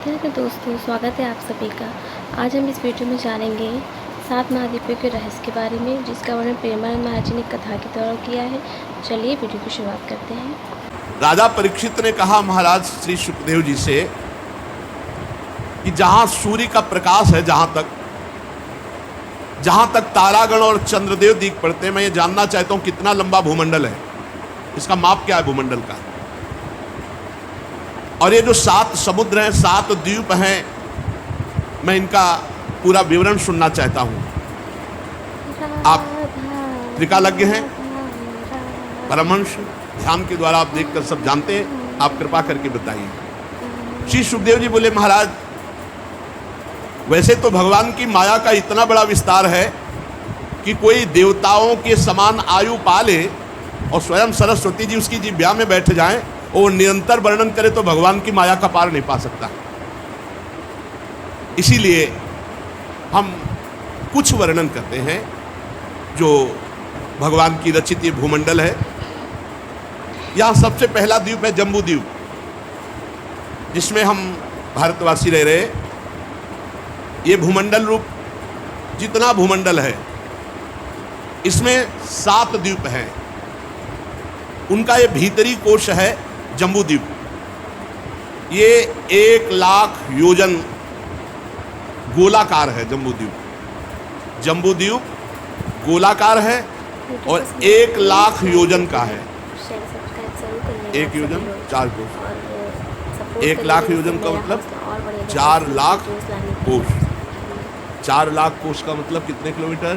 नमस्कार दोस्तों, स्वागत है आप सभी का। आज हम इस वीडियो में जानेंगे 7 महाद्वीपों के रहस्य के बारे में, जिसका वर्णन प्रेमानंद महाराज जी ने कथा के द्वारा किया है। चलिए वीडियो की शुरुआत करते हैं। राजा परीक्षित ने कहा महाराज श्री सुखदेव जी से कि जहां सूर्य का प्रकाश है, जहां तक तारागण और चंद्रदेव दिख पड़ते हैं, मैं ये जानना चाहता हूं कितना लंबा भूमंडल है, इसका माप क्या है भूमंडल का। और ये जो 7 समुद्र हैं, 7 द्वीप हैं, मैं इनका पूरा विवरण सुनना चाहता हूं। आप त्रिकालज्ञ हैं, परमहंस, ध्यान के द्वारा आप देखकर सब जानते हैं, आप कृपा करके बताइए। श्री सुखदेव जी बोले महाराज, वैसे तो भगवान की माया का इतना बड़ा विस्तार है कि कोई देवताओं के समान आयु पाले और स्वयं सरस्वती जी उसकी जिह्वा में बैठ जाएं और निरंतर वर्णन करे तो भगवान की माया का पार नहीं पा सकता। इसीलिए हम कुछ वर्णन करते हैं जो भगवान की रचित ये भूमंडल है। यहाँ सबसे पहला द्वीप है जम्बू द्वीप, जिसमें हम भारतवासी रह रहे। ये भूमंडल रूप जितना भूमंडल है, इसमें 7 द्वीप हैं। उनका ये भीतरी कोश है जम्बू द्वीप। ये 1,00,000 योजन गोलाकार है जम्बू द्वीप। जम्बू द्वीप गोलाकार है और 1,00,000 योजन का है। 1 योजन 4 कोश। 1,00,000 योजन का मतलब 4,00,000 कोश। 4,00,000 कोश का मतलब कितने किलोमीटर?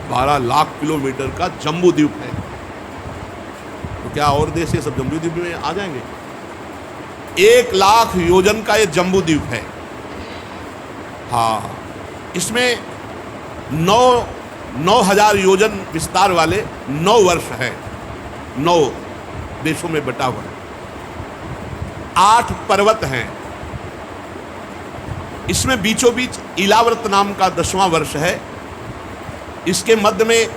12,00,000 किलोमीटर का जम्बू द्वीप है। तो क्या और देश ये सब जम्बू द्वीप में आ जाएंगे? 1,00,000 योजन का ये जम्बू द्वीप है। हाँ, इसमें 9,000 योजन विस्तार वाले 9 वर्ष है, 9 देशों में बटा हुआ है। 8 पर्वत हैं। इसमें बीचों बीच इलाव्रत नाम का 10वां वर्ष है। इसके मध्य में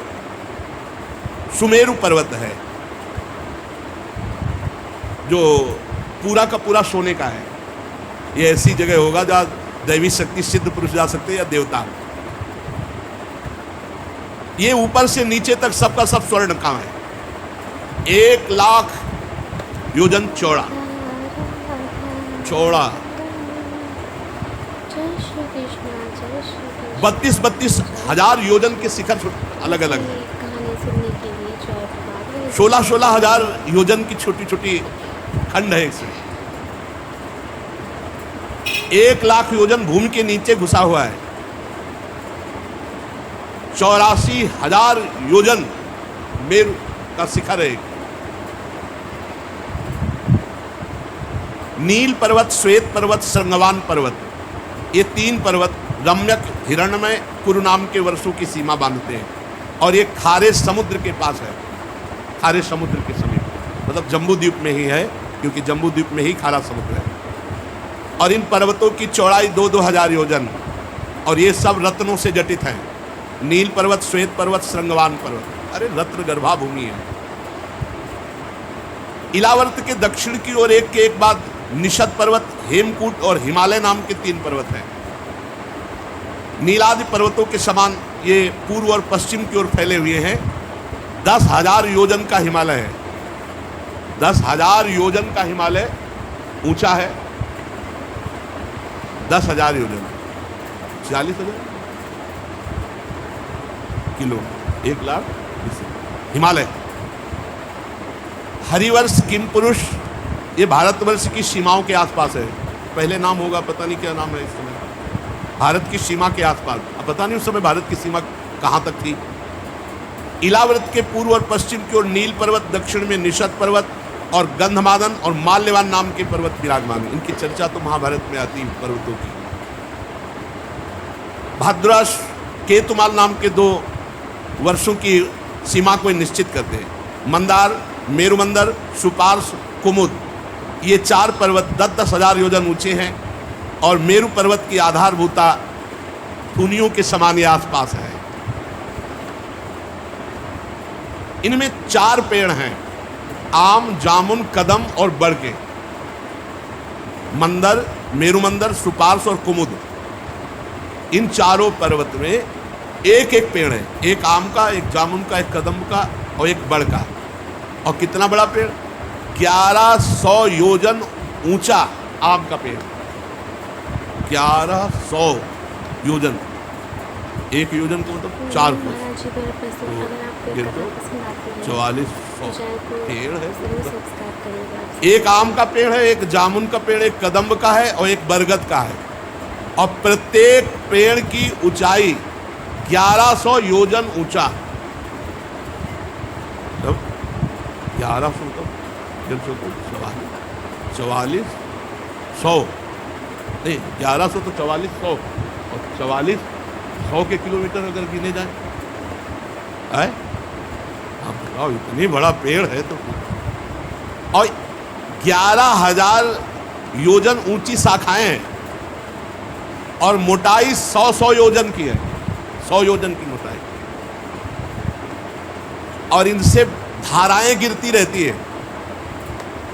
सुमेरु पर्वत है, जो पूरा का पूरा सोने का है। ये ऐसी जगह होगा जहाँ दैवी शक्ति सिद्ध पुरुष जा सकते हैं या देवता। ये ऊपर से नीचे तक सबका सब स्वर्ण का है। 1,00,000 योजन चौड़ा 32 हजार योजन के शिखर अलग अलग है। 16 हजार योजन की छोटी छोटी खंड है। इसमें 1,00,000 योजन भूमि के नीचे घुसा हुआ है। 84,000 योजन मेरु का शिखर है। नील पर्वत, श्वेत पर्वत, श्रृंगवान पर्वत, ये 3 पर्वत रम्यक, हिरण्मय, कुरु नाम के वर्षों की सीमा बांधते हैं। और ये खारे समुद्र के पास है, खारे समुद्र के समीप, मतलब जम्बू द्वीप में ही है, क्योंकि जम्बू द्वीप में ही खारा समुद्र है। और इन पर्वतों की चौड़ाई 2-2 हजार योजन, और ये सब रत्नों से जटित हैं। नील पर्वत, श्वेत पर्वत, श्रृंगवान पर्वत, अरे रत्न गर्भा भूमि है। इलावर्त के दक्षिण की ओर एक के एक बाद निषद पर्वत, हेमकूट और हिमालय नाम के 3 पर्वत हैं। नीलादि पर्वतों के समान ये पूर्व और पश्चिम की ओर फैले हुए हैं। 10,000 योजन का हिमालय है। 10,000 योजन का हिमालय ऊंचा है। 10,000 योजन 40,000 किलो, 1,00,000 हिमालय। हरिवर्ष किम पुरुष, ये भारतवर्ष की सीमाओं के आसपास है। पहले नाम होगा, पता नहीं क्या नाम है इस समय। भारत की सीमा के आसपास, अब पता नहीं उस समय भारत की सीमा कहाँ तक थी। इलाव्रत के पूर्व और पश्चिम की ओर नील पर्वत, दक्षिण में निषद पर्वत और गंधमादन और माल्यवान नाम के पर्वत विराजमान है। इनकी चर्चा तो महाभारत में आती है पर्वतों की। भाद्रास, केतुमाल नाम के 2 वर्षों की सीमा को निश्चित करते हैं। मंदार, मेरुमंदर, सुपार्श, कुमुद, ये 4 पर्वत 10-10 हजार योजन ऊंचे हैं। और मेरु पर्वत की आधारभूता धुनियों के समान ये आसपास है। इनमें 4 पेड़ हैं, आम, जामुन, कदम और बरके। मंदर, मेरुमंदर, सुपार्श और कुमुद, इन चारों पर्वत में एक एक पेड़ है, एक आम का, एक जामुन का, एक कदम्ब का और एक बड़ का। और कितना बड़ा पेड़, 1100 योजन ऊंचा आम का पेड़, 1100 योजन, एक योजन को मतलब 4 फुट, तो 4400 पेड़ है। एक आम का पेड़ है, एक जामुन का पेड़, एक कदम्ब का है और एक बरगद का है। और प्रत्येक पेड़ की ऊंचाई 1100 योजन ऊंचा। 1100 तो 4400 नहीं, 1100 तो 4400 और 4400 के किलोमीटर अगर गिने जाए, आप बताओ, इतनी बड़ा पेड़ है तो। और 11,000 योजन ऊंची शाखाएं हैं और मोटाई 100 योजन की है, 100 योजन की मोटाई। और इनसे धाराएं गिरती रहती है,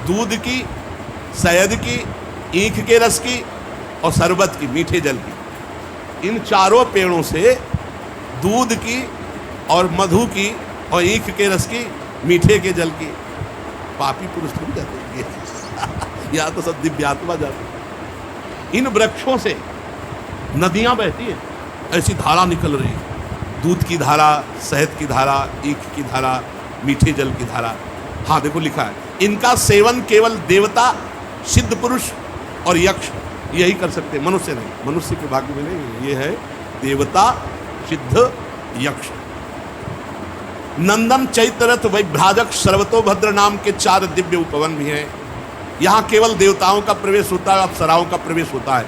दूध की, शहद की, ईख के रस की और शरबत की, मीठे जल की। इन चारों पेड़ों से दूध की और मधु की और ईख के रस की, मीठे के जल की। पापी पुरुष थोड़ी जाते हैं यहाँ तो सब दिव्यात्मा जाते हैं। इन वृक्षों से नदियां बहती हैं, ऐसी धारा निकल रही है, दूध की धारा, शहद की धारा, ईख की धारा, मीठे जल की धारा। हाँ देखो लिखा है, इनका सेवन केवल देवता, सिद्ध पुरुष और यक्ष यही कर सकते हैं, मनुष्य नहीं, मनुष्य के भाग्य में नहीं। ये है देवता, सिद्ध, यक्ष। नंदन, चैतरथ, वैभ्राजक, सर्वतोभद्र नाम के 4 दिव्य उपवन भी हैं। यहाँ केवल देवताओं का प्रवेश होता है, अप्सराओं का प्रवेश होता है।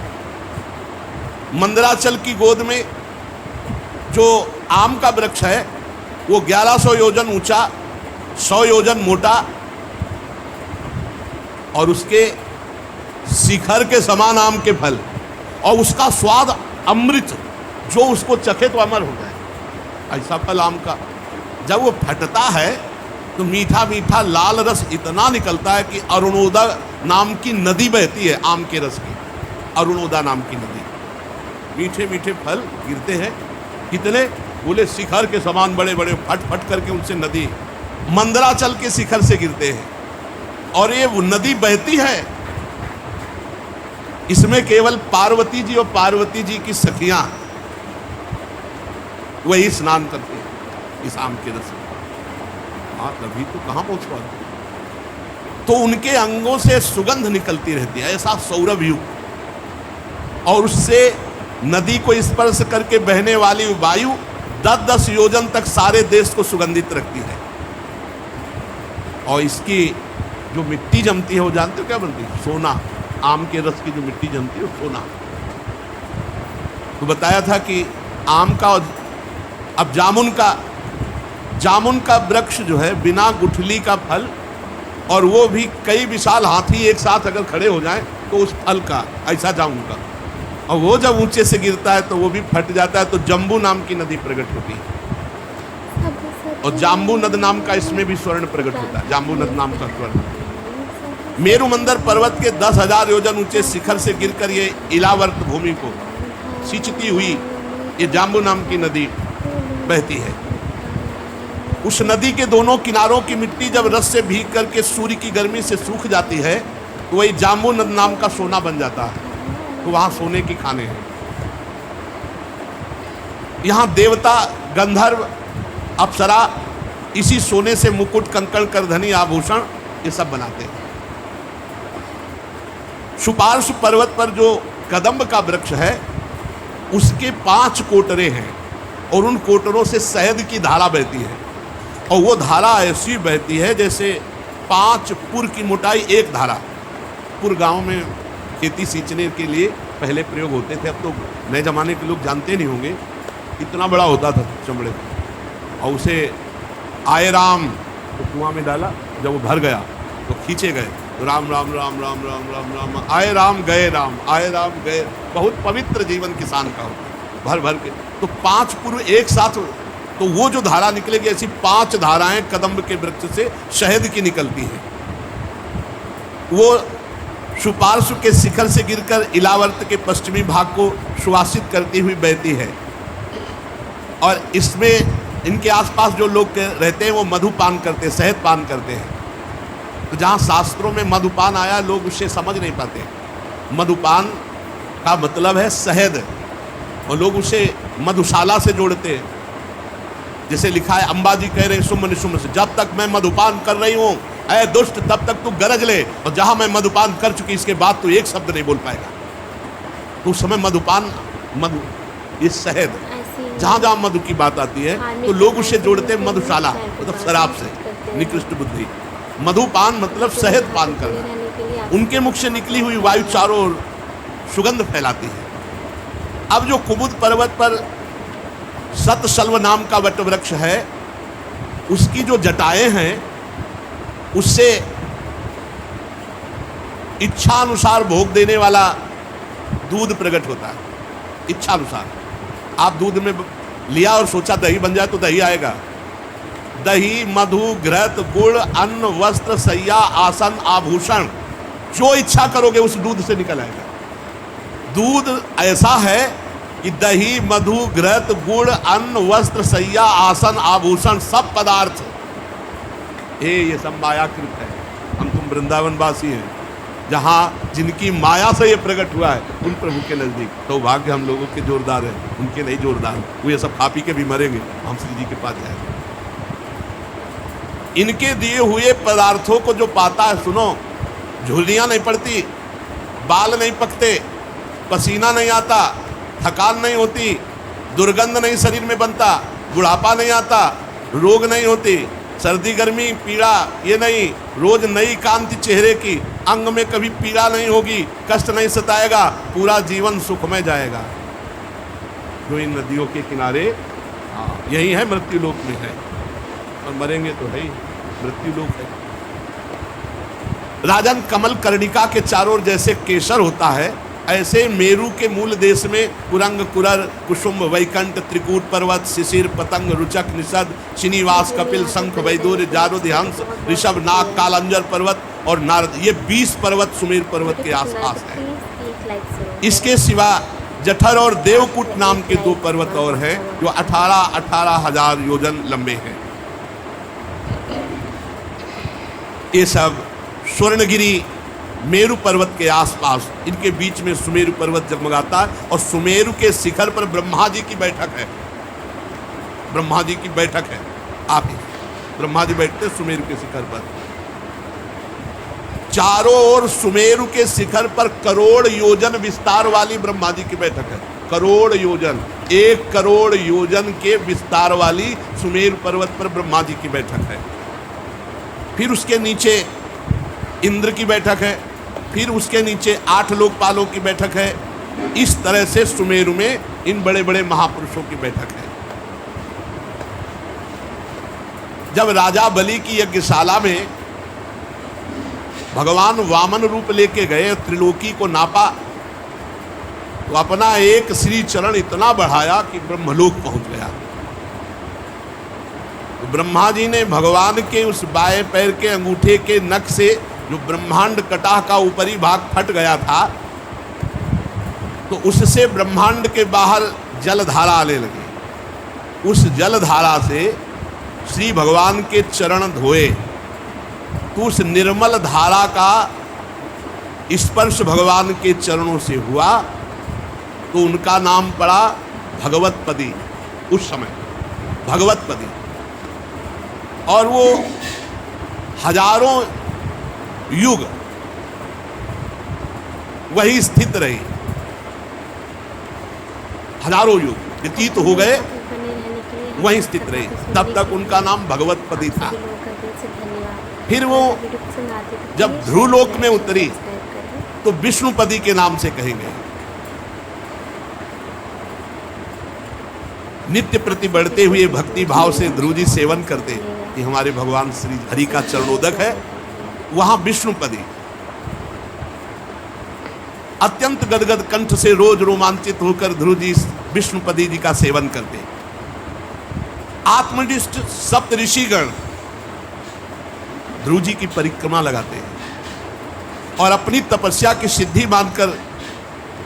मंदराचल की गोद में जो आम का वृक्ष है वो 1100 योजन ऊंचा, 100 योजन मोटा और उसके शिखर के समान आम के फल और उसका स्वाद अमृत, जो उसको चखे तो अमर हो जाए, ऐसा फल आम का। जब वो फटता है तो मीठा मीठा लाल रस इतना निकलता है कि अरुणोदा नाम की नदी बहती है, आम के रस की, अरुणोदा नाम की नदी। मीठे मीठे फल गिरते हैं, कितने, बोले शिखर के समान बड़े बड़े, फट फट करके उनसे नदी मंदराचल के शिखर से गिरते हैं। और ये वो नदी बहती है, इसमें केवल पार्वती जी और पार्वती जी की सखियां वही स्नान करते हैं इस आम के रस में। हाँ, तभी तो कहाँ पहुंच पाते, तो उनके अंगों से सुगंध निकलती रहती है, ऐसा सौरभ युग। और उससे नदी को स्पर्श करके बहने वाली वायु 10-10 योजन तक सारे देश को सुगंधित रखती है। और इसकी जो मिट्टी जमती है वो जानते हो क्या बनती है? सोना। आम के रस की जो मिट्टी जमती है वो सोना। तो बताया था कि आम का, अब जामुन का वृक्ष जो है बिना गुठली का फल, और वो भी कई विशाल हाथी एक साथ अगर खड़े हो जाएं तो उस फल का, ऐसा जामुन का। और वो जब ऊंचे से गिरता है तो वो भी फट जाता है, तो जम्बू नाम की नदी प्रकट होती है। और जाम्बू नद नाम का इसमें भी स्वर्ण प्रकट होता है, जाम्बू नद नाम का स्वर्ण। मेरुमंदर पर्वत के 10,000 योजन ऊंचे शिखर से गिरकर ये इलावर्त भूमि को सिंचती हुई ये जाम्बू नाम की नदी बहती है। उस नदी के दोनों किनारों की मिट्टी जब रस से भीग करके सूर्य की गर्मी से सूख जाती है तो वही जाम्बू नद नाम का सोना बन जाता है। तो वहाँ सोने की खाने हैं। यहाँ देवता, गंधर्व, अप्सरा इसी सोने से मुकुट, कंकण, करधनी, आभूषण ये सब बनाते हैं। सुपार्श पर्वत पर जो कदम्ब का वृक्ष है उसके 5 कोटरे हैं और उन कोटरों से शहद की धारा बहती है। और वो धारा ऐसी बहती है जैसे 5 पुर की मोटाई एक धारा। पुर गांव में खेती सींचने के लिए पहले प्रयोग होते थे, अब तो नए ज़माने के लोग जानते नहीं होंगे, इतना बड़ा होता था चमड़े का। और उसे आए राम तो कुआं में डाला, जब वो भर गया तो खींचे गए, तो राम राम राम राम राम राम राम, आए राम गए राम, आए राम गए। बहुत पवित्र जीवन किसान का होता है, भर भर के। तो 5 पुर एक साथ, तो वो जो धारा निकलेगी, ऐसी 5 धाराएं कदम्ब के वृक्ष से शहद की निकलती हैं। वो सुपार्श्व के शिखर से गिरकर इलावर्त के पश्चिमी भाग को सुवासित करती हुई बहती है। और इसमें इनके आसपास जो लोग रहते हैं वो मधुपान करते हैं, शहद पान करते हैं। तो जहाँ शास्त्रों में मधुपान आया लोग उसे समझ नहीं पाते। मधुपान का मतलब है शहद, और लोग उसे मधुशाला से जोड़ते हैं। जैसे लिखा है, अंबाजी कह रहे सुम्न निशुम्न से, जब तक मैं मधुपान कर रही हूँ ऐ दुष्ट तब तक तू गरज ले, और जहां मैं मधुपान कर चुकी इसके बाद तू एक शब्द नहीं बोल पाएगा। तो उस समय मधुपान, मधु ये शहद, जहां जहां मधु की बात आती है तो लोग उसे जोड़ते हैं मधुशाला, मतलब शराब से, निकृष्ट बुद्धि। मधुपान मतलब शहद पान करना। उनके मुख से निकली हुई वायु चारों ओर सुगंध फैलाती है। अब जो कुमुद पर्वत पर सतशल्व नाम का वट वृक्ष है, उसकी जो जटाएं हैं उससे इच्छा अनुसार भोग देने वाला दूध प्रकट होता है। इच्छा अनुसार आप दूध में लिया और सोचा दही बन जाए तो दही आएगा। दही, मधु, घृत, गुड़, अन्न, वस्त्र, शैया, आसन, आभूषण, जो इच्छा करोगे उस दूध से निकल आएगा। दूध ऐसा है कि दही, मधु, घृत, गुड़, अन्न, वस्त्र, शैया, आसन, आभूषण, सब पदार्थ ये सब मायाकृत है। हम तुम वृंदावनवासी हैं, जहाँ जिनकी माया से ये प्रकट हुआ है उन प्रभु के नज़दीक सौभाग्य हम लोगों के जोरदार है, उनके नहीं जोरदार। वो ये सब खा पी के भी मरेंगे, हम श्री जी के पास जाएंगे। इनके दिए हुए पदार्थों को जो पाता है, सुनो, झुर्रियाँ नहीं पड़ती, बाल नहीं पकते, पसीना नहीं आता, थकान नहीं होती, दुर्गंध नहीं शरीर में बनता, बुढ़ापा नहीं आता, रोग नहीं होती, सर्दी गर्मी पीड़ा ये नहीं, रोज नई कांति चेहरे की, अंग में कभी पीड़ा नहीं होगी, कष्ट नहीं सताएगा, पूरा जीवन सुखमय जाएगा। जो इन नदियों के किनारे यही है, मृत्यु लोक में है, और मरेंगे तो है ही, मृत्यु लोक है। राजन, कमल कर्णिका के चारों ओर जैसे केसर होता है, ऐसे मेरू के मूल देश में कुरंग, कुरर, कुसुम, वैकंठ, त्रिकूट पर्वत, शिशिर, पतंग, रुचक, निषद, श्रीनिवास, कपिल, शंख, वैदूर्य, जारुद, हंस, ऋषभ, नाग, कालंजर पर्वत और नारद, ये 20 पर्वत सुमेर पर्वत के आसपास है। इसके सिवा जठर और देवकूट नाम के 2 पर्वत और हैं जो 18 हजार योजन लंबे हैं। ये सब स्वर्णगिरी मेरु पर्वत के आसपास, इनके बीच में सुमेरु पर्वत जगमगाता है, और सुमेरु के शिखर पर ब्रह्मा जी की बैठक है। ब्रह्मा जी की बैठक है, आप ब्रह्मा जी बैठते सुमेरु के शिखर पर। चारों ओर सुमेरु के शिखर पर करोड़ योजन विस्तार वाली ब्रह्मा जी की बैठक है। करोड़ योजन, 1 करोड़ योजन के विस्तार वाली सुमेरु पर्वत पर ब्रह्मा जी की बैठक है। फिर उसके नीचे इंद्र की बैठक है, फिर उसके नीचे 8 लोकपालों की बैठक है। इस तरह से सुमेरु में इन बड़े बड़े महापुरुषों की बैठक है। जब राजा बलि की यज्ञशाला में भगवान वामन रूप लेके गए, त्रिलोकी को नापा, तो अपना एक श्री चरण इतना बढ़ाया कि ब्रह्मलोक पहुंच गया। तो ब्रह्मा जी ने भगवान के उस बाएं पैर के अंगूठे के नख से जो ब्रह्मांड कटाह का ऊपरी भाग फट गया था, तो उससे ब्रह्मांड के बाहर जलधारा आने लगी। उस जलधारा से श्री भगवान के चरण धोए, तो उस निर्मल धारा का स्पर्श भगवान के चरणों से हुआ, तो उनका नाम पड़ा भगवतपदी। उस समय भगवतपदी, और वो हजारों युग वही स्थित रही। हजारों युग व्यतीत हो गए, वहीं स्थित रही, तब तक उनका नाम भगवतपदी था। फिर वो जब ध्रुवलोक में उतरी तो विष्णुपदी के नाम से कहेंगे। नित्य प्रति बढ़ते हुए भक्ति भाव से ध्रुव जी सेवन करते कि हमारे भगवान श्री हरि का चरणोदक है, वहां विष्णुपदी। अत्यंत गदगद कंठ से रोज रोमांचित होकर ध्रुव जी विष्णुपदी जी का सेवन करते। आत्मनिष्ठ सप्त ऋषिगण ध्रुव जी की परिक्रमा लगाते हैं। और अपनी तपस्या की सिद्धि मानकर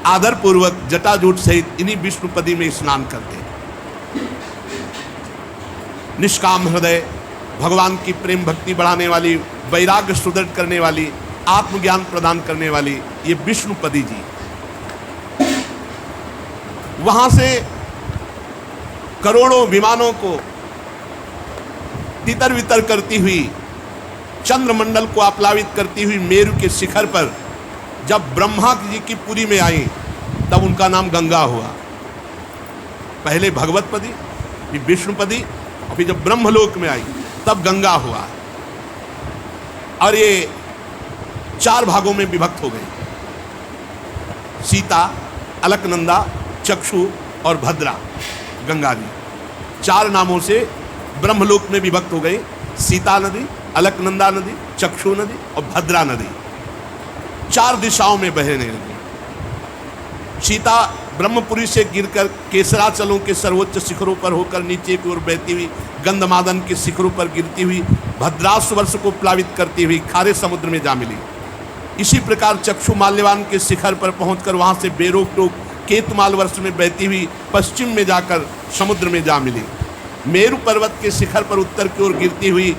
आदरपूर्वक जटाजूट सहित इन्हीं विष्णुपदी में स्नान करते हैं। निष्काम हृदय, भगवान की प्रेम भक्ति बढ़ाने वाली, वैराग्य सुदृढ़ करने वाली, आत्मज्ञान प्रदान करने वाली ये विष्णुपदी जी। वहां से करोड़ों विमानों को तितर वितर करती हुई, चंद्रमंडल को आप्लावित करती हुई मेरु के शिखर पर जब ब्रह्मा जी की पुरी में आई तब उनका नाम गंगा हुआ। पहले भगवतपदी, फिर विष्णुपदी, और फिर जब ब्रह्मलोक में आई तब गंगा हुआ। और ये 4 भागों में विभक्त हो गई। सीता, अलकनंदा, चक्षु और भद्रा, गंगा जी 4 नामों से ब्रह्मलोक में विभक्त हो गई। सीता नदी, अलकनंदा नदी, चक्षु नदी और भद्रा नदी 4 दिशाओं में बहने लगी। सीता ब्रह्मपुरी से गिरकर केसराचलों के सर्वोच्च शिखरों पर होकर नीचे की ओर बहती हुई गंधमादन के शिखरों पर गिरती हुई भद्रास वर्ष को प्लावित करती हुई खारे समुद्र में जा मिली। इसी प्रकार चक्षु माल्यवान के शिखर पर पहुंचकर वहां से बेरोक टोक केतमाल वर्ष में बहती हुई पश्चिम में जाकर समुद्र में जा मिली। मेरु पर्वत के शिखर पर उत्तर की ओर गिरती हुई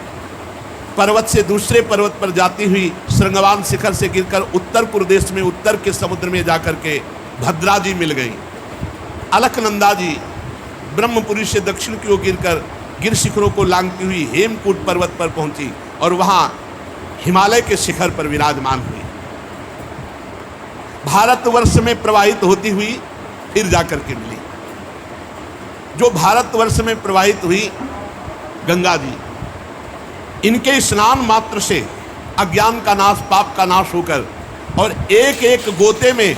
पर्वत से दूसरे पर्वत पर जाती हुई श्रृंगवान शिखर से गिरकर उत्तर प्रदेश में उत्तर के समुद्र में जाकर के भद्रा जी मिल गई। अलकनंदा जी ब्रह्मपुरी से दक्षिण की ओर गिरकर गिर शिखरों को लांघती हुई हेमकूट पर्वत पर पहुंची और वहां हिमालय के शिखर पर विराजमान हुई। भारतवर्ष में प्रवाहित होती हुई फिर जाकर के मिली। जो भारतवर्ष में प्रवाहित हुई गंगा जी, इनके स्नान मात्र से अज्ञान का नाश, पाप का नाश होकर और एक एक गोते में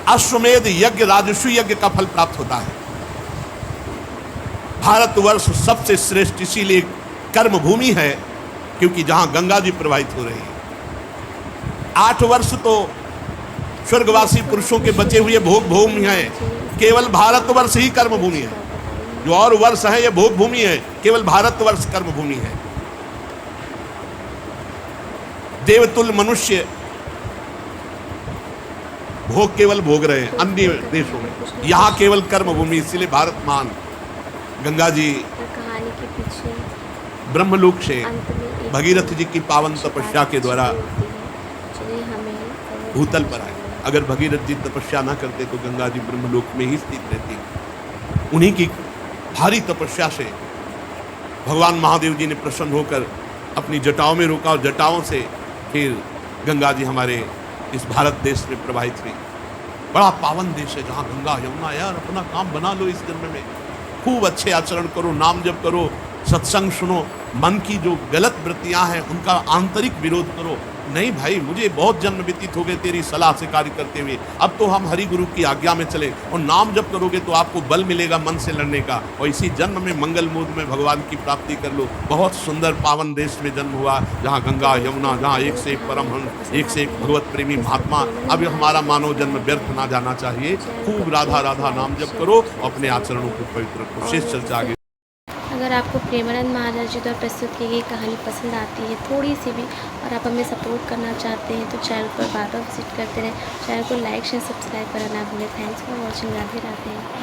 अश्वमेध यज्ञ, राजस्व यज्ञ का फल प्राप्त होता है। भारतवर्ष सबसे श्रेष्ठ इसीलिए कर्म भूमि है क्योंकि जहां गंगा जी प्रवाहित हो रही है। 8 वर्ष तो स्वर्गवासी पुरुषों के बचे हुए भोग भूमि है, केवल भारतवर्ष ही कर्म भूमि है। जो और वर्ष है ये भोग भूमि है, केवल भारतवर्ष कर्म भूमि है। देवतुल्य मनुष्य भोग केवल भोग रहे हैं अन्य देशों में, यहाँ केवल कर्म भूमि, इसलिए भारत महान। गंगा जी कहानी के पीछे ब्रह्मलोक से भगीरथ जी की पावन तपस्या के द्वारा भूतल पर आए। अगर भगीरथ जी तपस्या ना करते तो गंगा जी ब्रह्मलोक में ही स्थित रहती। उन्हीं की भारी तपस्या से भगवान महादेव जी ने प्रसन्न होकर अपनी जटाओं में रोका और जटाओं से फिर गंगा जी हमारे इस भारत देश में प्रवाहित हुई। बड़ा पावन देश है जहाँ गंगा यमुना। यार अपना काम बना लो इस जन्म में, खूब अच्छे आचरण करो, नाम जप करो, सत्संग सुनो, मन की जो गलत वृत्तियां हैं उनका आंतरिक विरोध करो। नहीं भाई, मुझे बहुत जन्म व्यतीत हो गए तेरी सलाह से कार्य करते हुए, अब तो हम हरि गुरु की आज्ञा में चले और नाम जप करोगे तो आपको बल मिलेगा मन से लड़ने का और इसी जन्म में मंगल मूड में भगवान की प्राप्ति कर लो। बहुत सुंदर पावन देश में जन्म हुआ जहाँ गंगा यमुना, जहाँ एक से एक परमहंस, एक से एक भगवत प्रेमी महात्मा। अब हमारा मानव जन्म व्यर्थ ना जाना चाहिए। खूब राधा राधा नाम जप करो, अपने आचरणों को पवित्र रखो। शेष चर्चा आगे। अगर आपको प्रेमानंद महाराज जी द्वारा प्रस्तुत की गई कहानी पसंद आती है थोड़ी सी भी और आप हमें सपोर्ट करना चाहते हैं तो चैनल पर बार बार विजिट करते रहें। चैनल को लाइक शेयर सब्सक्राइब करना ना भूलें। Thanks for watching. Radhe Radhe.